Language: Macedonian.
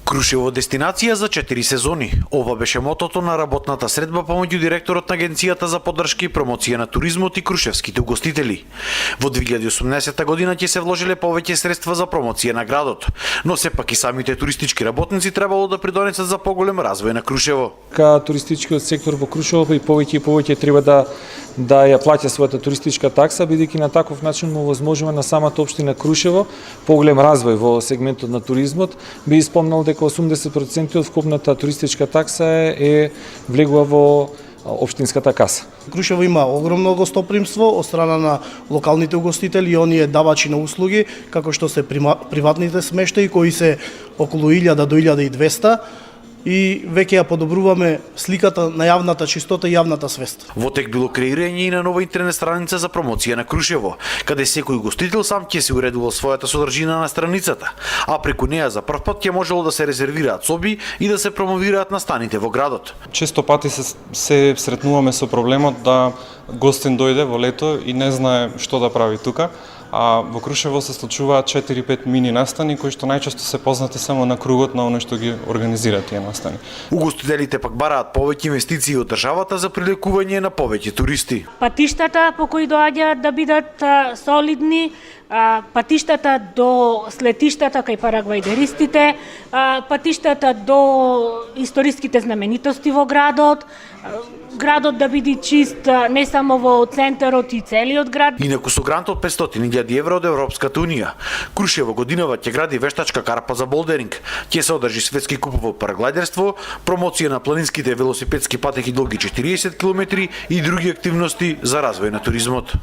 Крушево дестинација за 4 сезони. Ова беше мотото на работната средба помеѓу директорот на Агенцијата за поддршка и промоција на туризмот и крушевските угостители. Во 2018 година ќе се вложиле повеќе средства за промоција на градот, но сепак и самите туристички работници требало да придонесат за поголем развој на Крушево. Туристичкиот сектор во Крушево и повеќе треба да ја плаќа својата туристичка такса, бидејќи на таков начин му овозможува на самата општина Крушево поголем развој во сегментот на туризмот. Би спомнал дека 80% од вкупната туристичка такса е влегува во општинската каса. Крушево има огромно гостопримство од страна на локалните угостители и оние давачи на услуги, како што се приватните смештаи кои се околу 1000 до 1200 и веќе ја подобруваме сликата на јавната чистота и јавната свест. Во тек било креирање и на нова интернет страница за промоција на Крушево, каде секој гостител сам ќе се уредува својата содржина на страницата, а преку неа за прв пат ќе можело да се резервираат соби и да се промовираат настаните во градот. Често пати се сретнуваме со проблемот да гостин дојде во лето и не знае што да прави тука. А во Крушево се случуваат 4-5 мини настани кои што најчесто се познати само на кругот на оној што ги организира тие настани. Угостителите пак бараат повеќе инвестиции од државата за привлекување на повеќе туристи. Патиштата по кои доаѓаат да бидат солидни, патиштата до слетиштата кај параглајдеристите, патиштата до историските знаменитости во градот, градот да биде чист не само во центарот и целиот град. Инаку со грант од 500.000 евра од Европската унија, Крушево годинава ќе гради вештачка карпа за болдеринг, ќе се одржи светски куп во параглајдерство, промоција на планинските велосипедски патеки долги 40 км и други активности за развој на туризмот.